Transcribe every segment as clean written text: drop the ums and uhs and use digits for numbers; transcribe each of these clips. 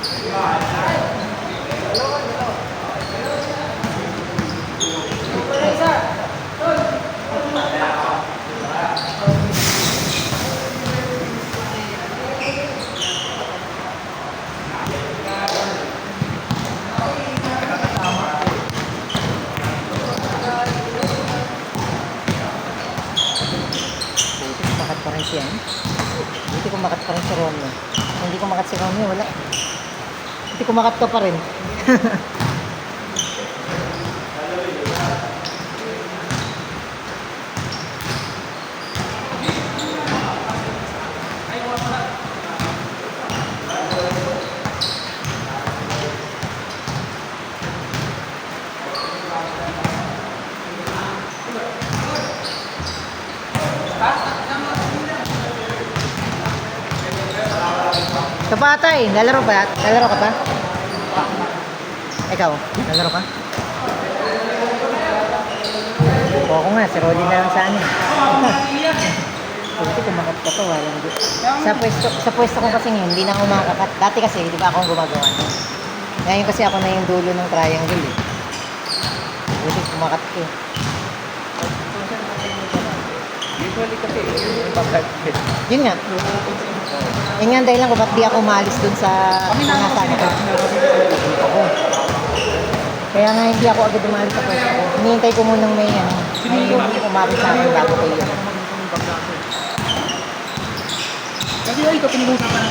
Makat pa rin siya. Hindi ko makat pa rin si Romeo. Hindi ko makat si Romeo, wala. Hindi ko makat ka pa rin. Kapatay, lalaro ba? Lalaro ka pa? Ikaw, lalaro ka? O ako nga, si Rolly na lang sa amin. Kasi kumakat ka pa, walang di. Sa pwesto ko kasi ngayon, hindi na ako makakakat. Dati kasi, di ba akong gumagawa? Ngayon kasi ako na yung dulo ng triangle eh. Kasi kumakat ko eh. Usually kasi, yung pagkat. Yun nga. Yun nga dahil lang kung ba't di ako umalis dun sa nasana ko. Ako. Kaya nga hindi ako agad umalis sa pwesto ko. Hinihintay ko munang may umabot sa akin bago kayo. Kasi ay, ito pinag-uusapan.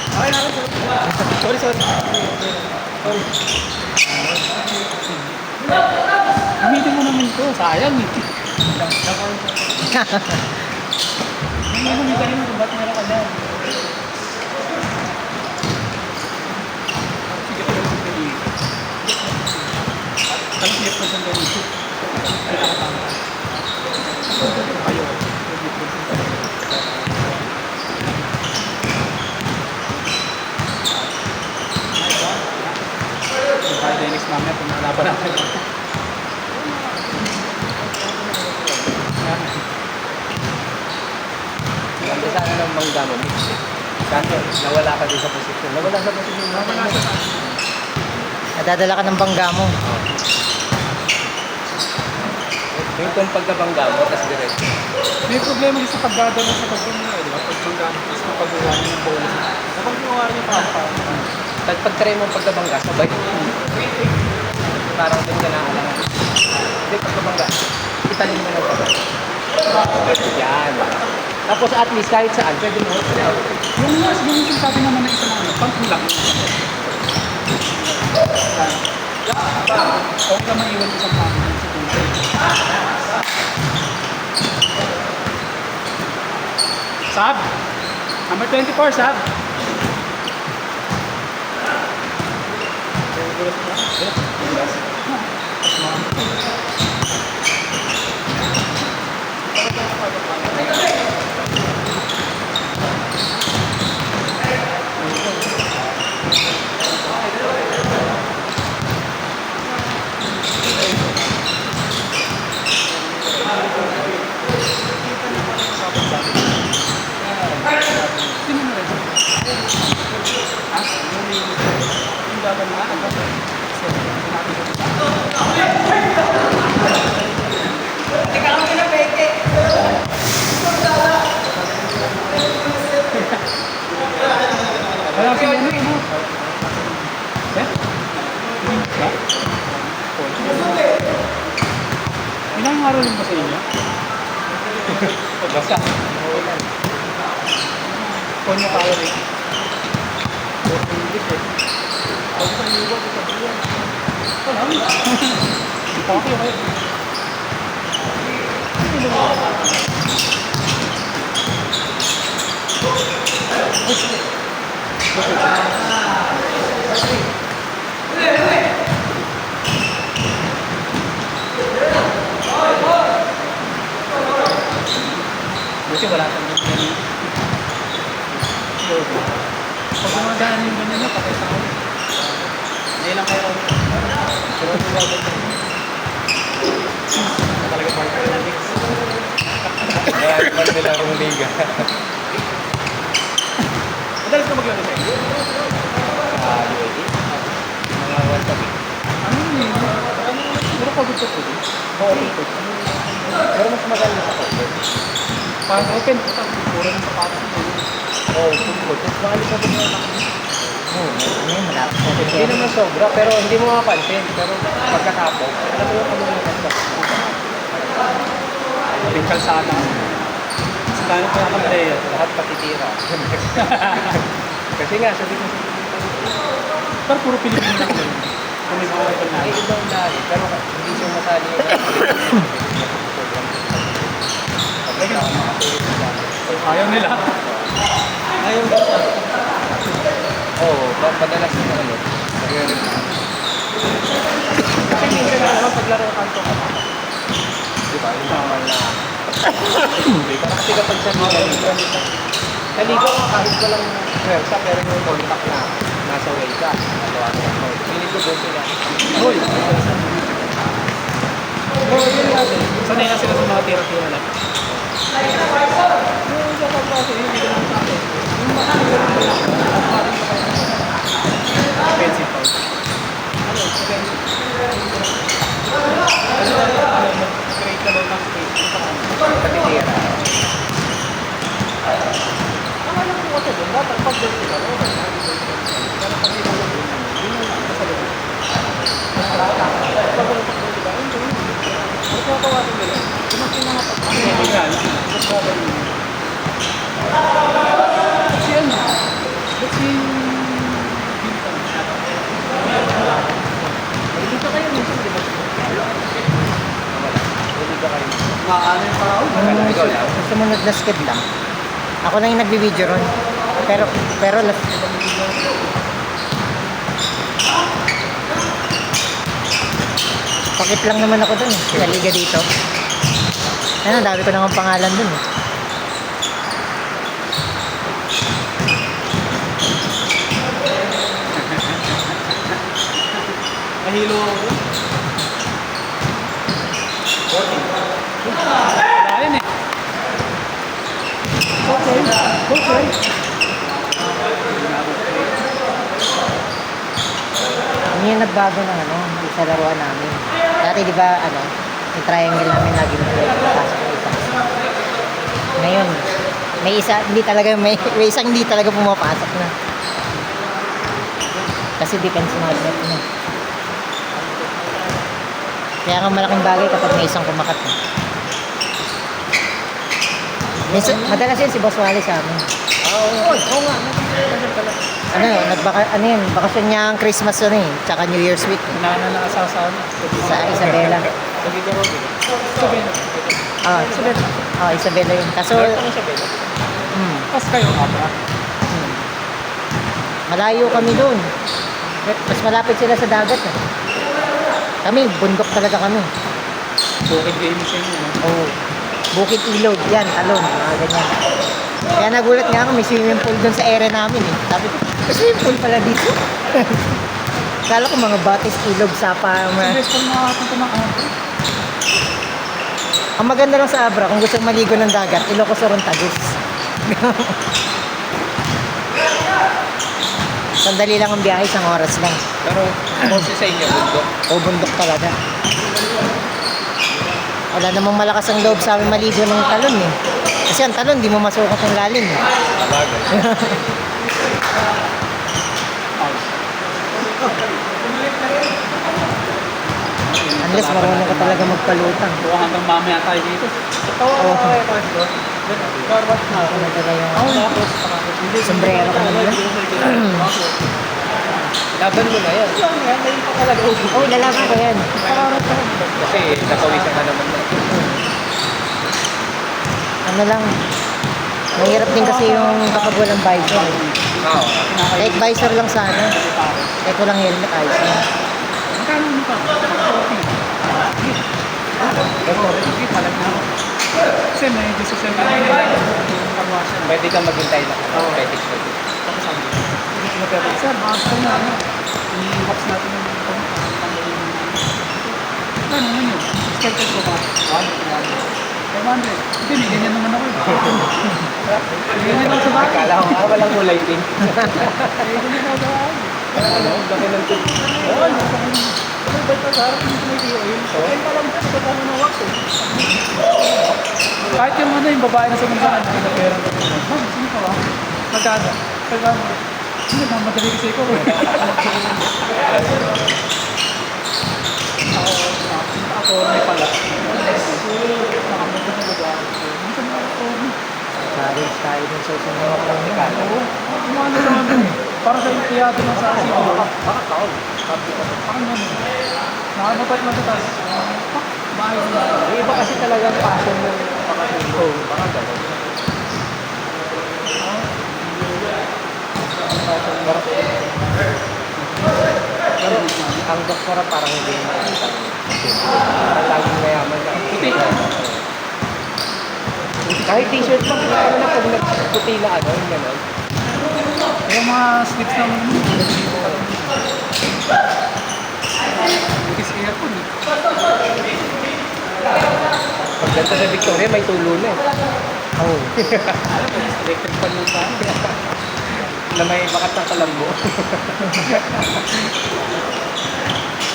Okay na rin. Sorry. Gamitin mo naman ito. Sayang eh. Hindi mo nito rin kung ba't meron ka dyan. Sige pa lang sa iyo. Alam niya pa sa ganito. Nakakatama. Ayaw. Kaya Dennis mamaya kung nalaban natin. Ang sana ng mangga mo, mix eh. Kasi nawala ka din sa posisyon. Nawala sa posisyon. Nadadala ka ng bangga mo. Yung kung pagkabangga mo, tapos diretso. May problema din sa pagdadala sa pagdadala, di ba? Pagdadala, tapos mapagawa niyo ng bonus. Kapag ginawa rin yung At pag-try mo pagkabangga, sabay. Parang din ka nakalangan. Hindi, pagkabangga. Italin mo ng pagkabangga. Yan. Tapos at least kahit saan, pwede mo. yung sabi naman ng isang ano, pagkulang. Okay ka maiwan ko sa pangin sa tungkol. Sab! Number 24, Sab! Wala kasi ano eh, no? Eh? Ba? Ilang araw lang ba sa inyo? Basta. Kung nyo kaya rin. English eh. Pag sa iwa, ito sa buwan. Wala. Hindi pa ako kayo. Buti wala kang ganyan. Pag gumagaan yung ganyan nyo, patay sa ako. Hindi lang kayo. Pero ito ba Talaga partner na mix. kaya naman nila ang liga. Ito Madalas ka maglaro sa inyo? UAE. Mga once a week. Ano yun eh? Siguro pagod sa tuloy. Oo, ikot. Pero mas maganda sa cover. Parang open. Pura ng sapatos mo. Oo, food. Tapos maalis na din yung Oo, ano yun, malapit na din Hindi kaya. naman sobra, pero hindi mo mapapansin. Pero pagkatapos, alam mo yung kamulutan ko. Yung kalsada. Sa dami pa ng player. Lahat patitira. Kasi nga, sabi ko, Pero puro Pilipino lang yun. Kung may mga ito na. ay ibang dahil, pero hindi siya masali yung Ayaw nila. Ayaw nila. Oo, madalas na ano. Kasi minsan na naman paglaro ka ito di ba? Yung normal na kasi kapag sa liga ka kahit walang pwersa pero yung contact na nasa way ka nagawa ko ako feeling ko doon sila Hoy! Oo, yun nga. Sanay na sila sa mga tira-tira lang. Yung sa pagpasa, hindi ko naman sa akin. Yung mahal ko lang lang. Expensive pa. Ano? Expensive. Mag-create ka daw ng space. patitira Ang alam ko kasi doon, dapat pag doon sila, okay na. Pero pag hindi mo doon, yun yung nasa loob. Pag doon sila, hindi yun. Ang tatawarin nila, yung mga pinangapat. Ang legal, mas babalik nila. Kasi ano, kasi bintang. Dito kayo minsan, di ba? hindi ka kayo Maano yung paraon? ikaw lang Sumunod na skid lang. Ako lang yung nagbibideo ron. Pero last... Pakit lang naman ako dun. Sa liga dito. Ayun, ang dami ko nang pangalan dun. Nahilo ako doon. 40 Lain eh. Okay. Okay. Ano yung nagbago ng ano, sa laruan namin. Dati di ba, ano, yung triangle namin lagi pasok ng isa. Ngayon, may isa, hindi talaga, may isang hindi talaga pumapasok na. Kasi defense magnet na. Kaya nga malaking bagay kapag may isang kumakat na. Minsan, madalas yun si Boss Wally sa amin. oo nga Ano, ano yun, bakasyon niya ang Christmas yun eh, tsaka New Year's week Nana na asasawa na. sa Isabela. Lagi ka rin. Sabi na. Isabela yun. Kaso, ano siya Bella? Pas kayo, abra. malayo kami doon. Mas malapit sila sa dagat eh. Kami, bundok talaga kami. Bukid kayo sa inyo. no? Oh, Bukid Ilog, yan, talon, mga ganyan. Kaya nagulat nga ako, may swimming pool doon sa area namin eh. Sabi ko, may swimming pool pala dito. Kala ko mga Batis, Ilog, Sapa. Sa best pag makakapunta ng abra. Ang maganda lang sa Abra, kung gusto maligo ng dagat, Ilocos or Tagus. Sandali lang ang biyahe, isang oras lang. Pero mostly sa inyo bundok O bundok talaga. Wala namang malakas ang loob sa amin maligo ng talon eh. Kasi ang talon, di mo masukat yung lalim eh. bagay Unless marunong ka talaga magpalutang. Kung hanggang mamaya tayo dito. Oo. Barbat na ako. Ano talaga yung Tapos, sombrero ka naman. laban mo na yan yan, may pa talaga. Oo, lalaban ko yan. kasi napawisan ka naman na Ano lang, mahirap din kasi yung kapag walang visor. oo Kahit visor lang sana. Kahit walang helmet, ayos na. Magkano mo pa? 40. Sige, palag na ako. Kasi may decision na pagwasan. pwede kang maghintay na Oo. pwede Tapos sabi ko, hindi ko magkakalit. Sir, makakasal na ano. I-box natin yung panggalin. Ano naman yun? Schedule ko ba? 1. Hindi, may ganyan naman ako. May ganyan ako sa bahay. Akala ko nga walang kulay pink. May ganyan ako sa bahay. Ano? Laki ng tip. Oo, ano ba ito? Harap yung may oil. Oil pa lang dyan, ito ng wax eh. Kahit yung ano, yung babae na sa mundahan, na pera ko. Ma'am, sino ka ba? Magkano? Magkano? Hindi, mamadali kasi ikaw eh. Ako, may pala. Nakamunta na lugar. Hindi na ako. Challenge tayo dun sa isang mga kanya. Oo. Ano naman eh. Para sa tiyado ng sa asito. Baka taon. Parang naman. Nakanapat lang sa taas. Bahay na. Yung iba kasi talagang passion ng pakatulog. Baka gano'n. Pero ang doktora parang hindi na makikita. Parang laging mayaman na. Puti. Kahit t-shirt mo, ano na pag nagputi na ano, yung gano'n. Yung mga slips ng Bukis aircon eh. Pag ganito sa Victoria, may tulo na eh. Oo. Electric pan yung sa na may bakat ng kalambo.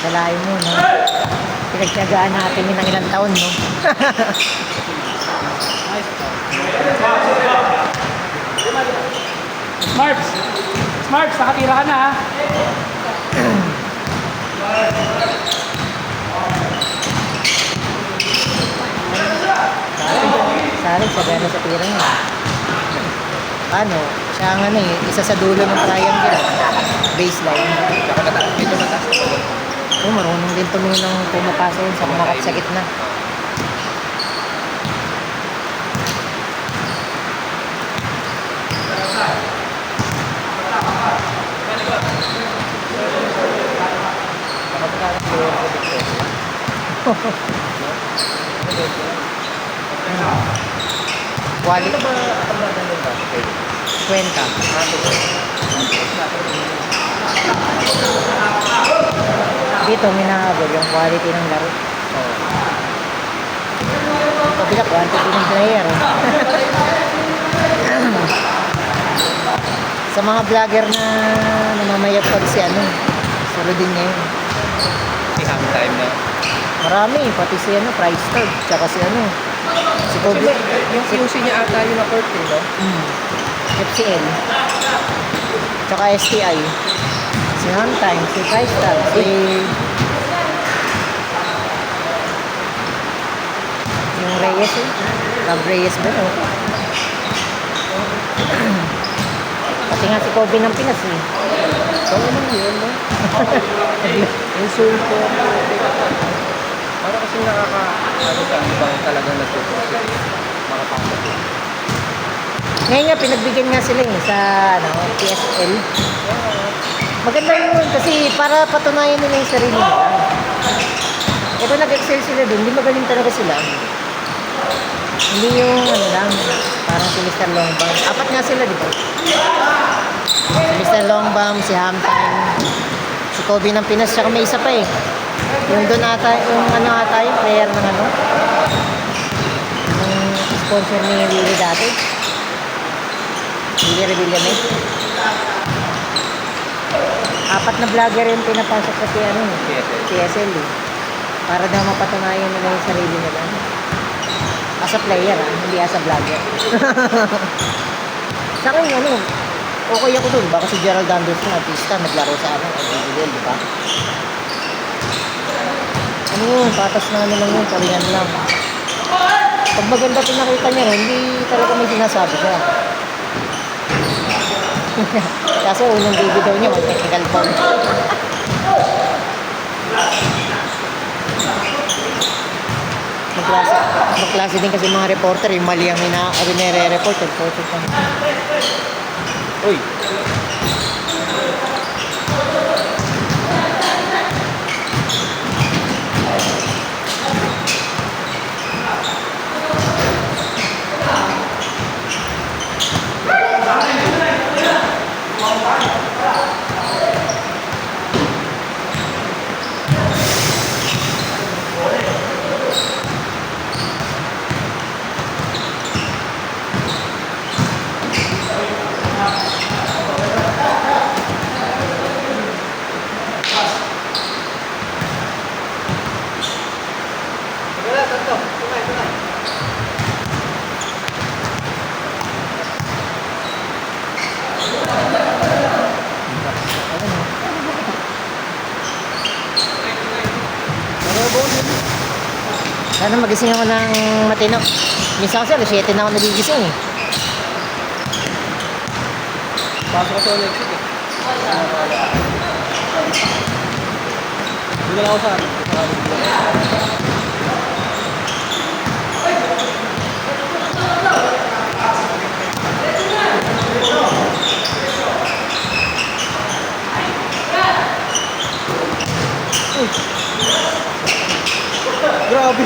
Nalain mo, no? Pinagtyagaan natin yun ng ilang taon, no? Smarts! Smarts, nakatira ka na ha? Sari, sagana sa tira niya. Ano, siya ang ano eh, isa sa dulo ng triangle. Baseline. Saka nataas, medyo mataas na pala. Oh, marunong din tumingin ng pumapasa yun sa kumakat sa gitna. Baka magkakaroon ko sa Victoria. Quality, Ano ba ang magandang ba? kwenta. Dito, minahabol yung quality ng laro. Kabila, quantity ng player. Sa mga vlogger na namamayapag si ano, surudin niya yun. Si Ham Time na. Marami, pati si ano, Price Tag, tsaka si ano, si Kasi Kobe, yung QC niya ata yung na-court eh, no? FCL, tsaka STI, si Huntime, si Price Tag, si yung Reyes eh, Rob Reyes ba no? Pati nga si Kobe ng Pinas eh. So, naman yun, no? Insulto. Para kasi ano sa ibang talagang nagtutusin. Makapasok. Ngayon nga, pinagbigyan nga sila eh, sa ano, PSL. Maganda yun kasi para patunayan nila yung sarili nila. Ito nag-excel sila dun, hindi magaling talaga sila. Hindi yung ano lang, parang si Mr. Longbam. Apat nga sila, di ba? Si Mr. Longbam, si Hamtime, si Kobe ng Pinas, tsaka may isa pa eh. Yung doon ata, yung ano ata, yung player ng ano, yung sponsor ni Lily dati. Lily Revillame. Apat na vlogger yung pinapasok sa ano, PSL eh. Para daw mapatunayan nila yung sarili nila. As a player hindi as a vlogger. Sa akin, ano, okay ako dun. Baka si Gerald Anderson, artista, naglaro sa ano, LBBL, di ba? Ano yun, patas na ano lang yun, paringan lang. Pag maganda pinakita niya rin, hindi talaga may sinasabi siya. Kaso unang baby daw niya, may technical foul. Magklase din kasi mga reporter, yung mali ang nire-report. Uy! Sana magising ako ng matino. Minsan kasi alas 7 na ako nagigising eh. Pasok ko sa electric eh. Hindi na lang ako sa Grabe.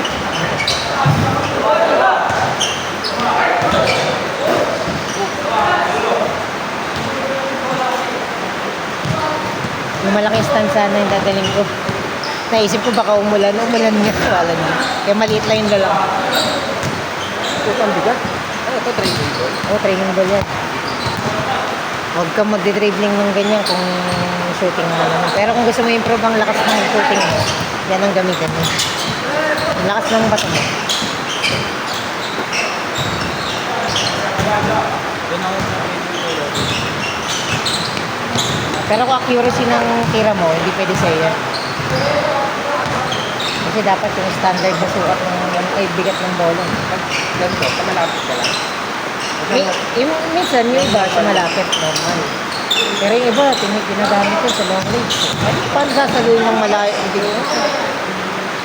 Yung malaking stand sana yung dadaling ko. Naisip ko baka umulan nga. Wala na. Kaya maliit lang yung dala. Putang bigat. Ano ito, training ball? Oo, training ball yan. Huwag kang magdi-dribbling ng ganyan kung shooting na naman. Pero kung gusto mo improve ang lakas ng shooting mo, yan ang gamitan mo. Ang lakas ng bato mo. Doon ako sa training ball. Pero kung accuracy ng tira mo, hindi pwede sa'yo yan. Kasi dapat yung standard na sukat ng bigat ng bola. Pag ganito, pag malapit ka lang. Minsan yung iba sa malapit, normal. Pero yung iba, ginagamit ko sa long range. Ano paano sasaluin ng malayo? Hindi ko.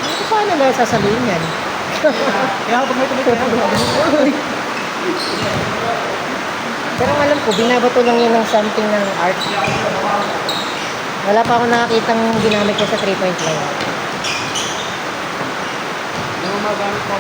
Ano paano na sasaluin yan? Kaya habang may tumitin, Pero alam ko, binabato lang yun ng something ng art. Wala pa ako nakakitang ginamit ko sa 3-point line. yung magamit mo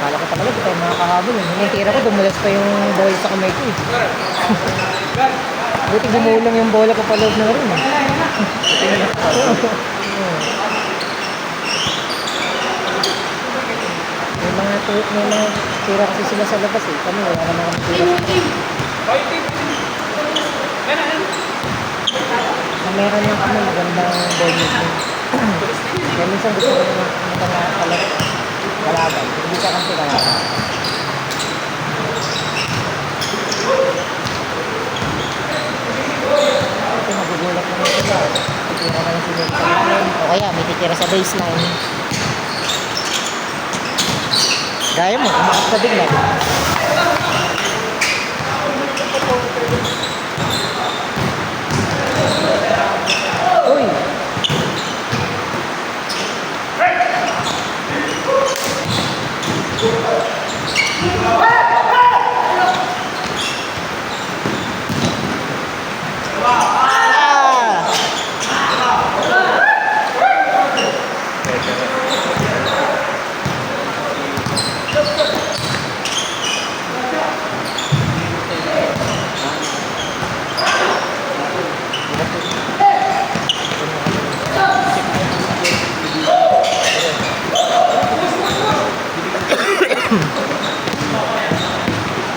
Kala ko talaga, di tayo makakahabol. Yung tira ko, dumulas pa yung ball sa kamay ko eh. Buti gumulong yung bola ko pa loob na rin eh. May mga tira kasi sila sa labas eh. Kami wala naman kami tira. Meron lang kami magandang ball movement. Kaya minsan gusto ko naman kalaban. Hindi ka kasi kalaban. Kasi magugulap naman sila. Titira na lang sila sa line. O kaya may titira sa baseline. Gaya mo, umakas na bigla. Uy!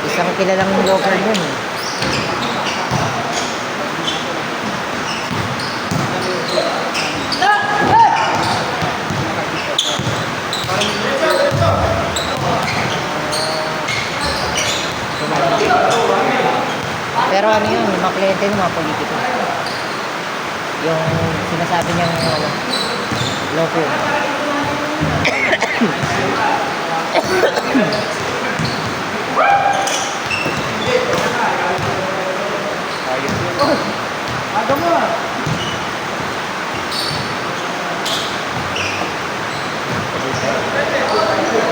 Isang kilalang local yun eh. Pero ano yun, yung mga kliyente ng mga politiko. Yung sinasabi niyang local. Aga mo ah.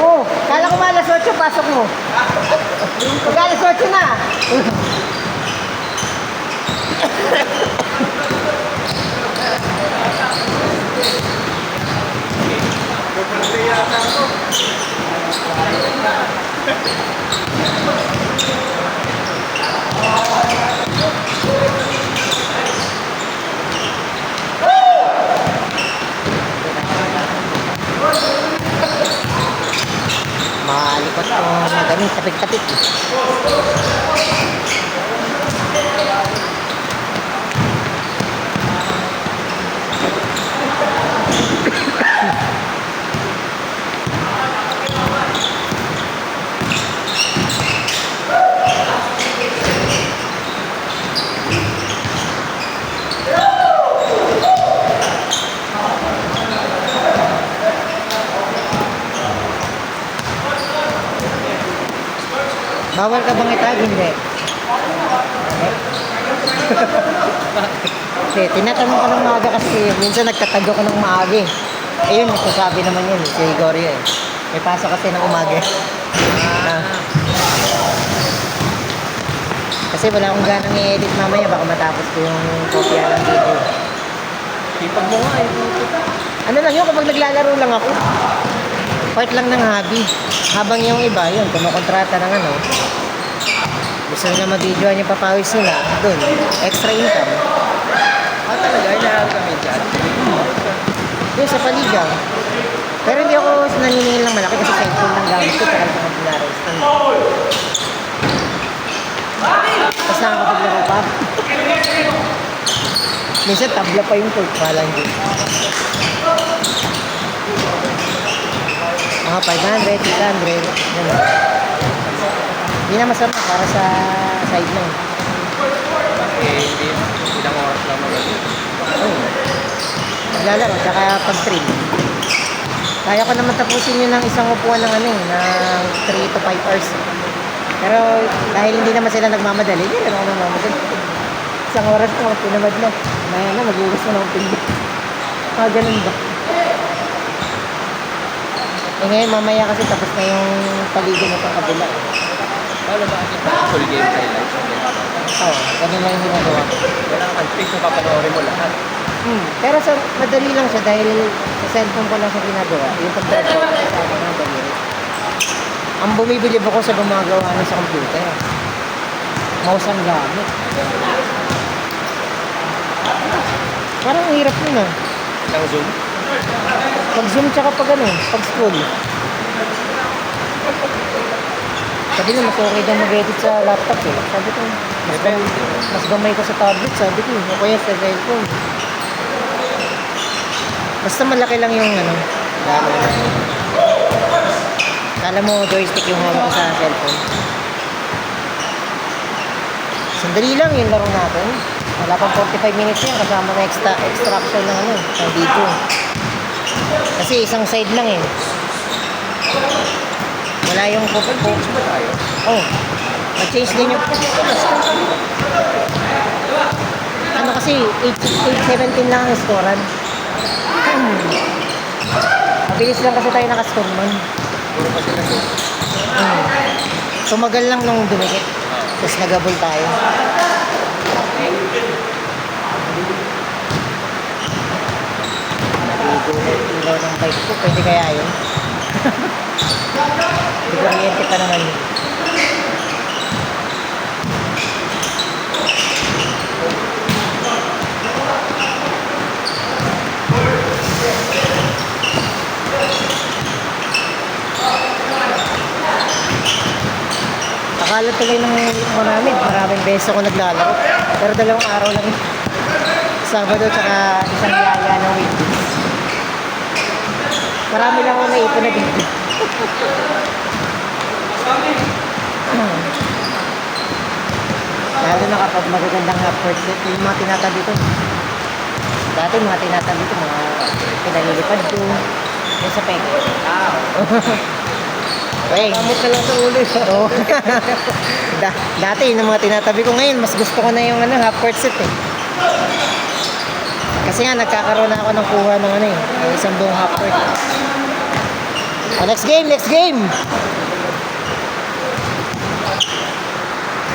Oh, kala ko alas 8 pasok mo. Pag alas 8 na. Malikot ko magaling tapik-tapik. Bawal ka bang itag? Hindi. Hindi, tinatanong ko ng maaga kasi minsan nagtatag ako ng maaga eh. Ayun, nagsasabi naman yun, si Gregorio eh. May pasok kasi ng umaga. Ah. Kasi wala akong ganang i-edit mamaya, baka matapos ko yung kopya ng video. Sipag mo nga eh. Ano lang yun, kapag naglalaro lang ako. Part lang ng hobby. Habang yung iba, yun, kumukontrata ng ano. Gusto nila mag-videoan yung papawis nila, dun, extra income. Ah, talaga? Inaral kami dyan. Yun, sa paligang. Pero hindi ako naniningil ng malaki kasi cellphone lang gamit ko para sa mag-laro. Tapos nakakapaglaro pa. Minsan tabla pa yung court, palang din. Mga 500, 600, gano'n. Hindi na masama para sa side lang. Eh, hindi. Ilang oras lang naman. Oo. Naglalaro, tsaka pag-train. Kaya ko naman tapusin yun ng isang upuan ng ano eh, ng 3 to 5 hours. Pero dahil hindi naman sila nagmamadali, hindi naman ako nagmamadali. Isang oras ko, pinamad na. Maya na, magugas mo na akong pindi. Ganun ba? Eh ngayon, mamaya kasi tapos na yung paligid na itong kabila. Wala ba kasi full game highlights? Oo, ganun lang yung ginagawa ko. Wala kang fix kung papanoorin mo lahat. Pero sa madali lang siya dahil sa cellphone ko lang siya ginagawa. Yung pag-drive ko, sa akin ng daliri. Ang bumibilib ako sa gumagawa na sa computer. Mouse ang gamit. Parang hirap yun ah. Nang Zoom? Pag zoom tsaka pag ano, pag scroll. Sabi na mas okay daw mag-edit sa laptop eh. Sabi ko, mas gamay ko sa tablet. Sabi ko, o kaya sa cellphone. Basta malaki lang yung ano, lalo na. Kala mo joystick yung hawak ko sa cellphone. Sandali lang yung laro natin. Wala pang 45 minutes yan kasama na extraction ng ano, ng video. Kasi isang side lang eh. Wala yung Change ba tayo? Oh, mag-change din yung ano kasi 8-17 lang ang scorean. Mabilis lang kasi tayo nakascore nun. Puro kasi na Zoom. Tumagal lang nung dumikit. Tapos nagabol tayo. Ilaw ng bike ko. Pwede kaya yun? Di kuryente pa naman yun. Akala tuloy ng maraming beses ako naglalaro. Pero 2 araw lang yun. Sabado tsaka isang yaya ng weekdays. Marami lang ako naipon na dito. Lalo na kapag magagandang half court set, yung mga tinatabi ko. Dati mga tinatabi ko, mga pinalilipad ko. Yung sa peke. Wey. Kamot ka lang sa ulo. Oo. Dati yun ang mga tinatabi ko. Ngayon, mas gusto ko na yung ano, half court set eh. Kasi nga, nagkakaroon na ako ng kuha ng ano eh. Isang buong half court. Oh, next game, next game!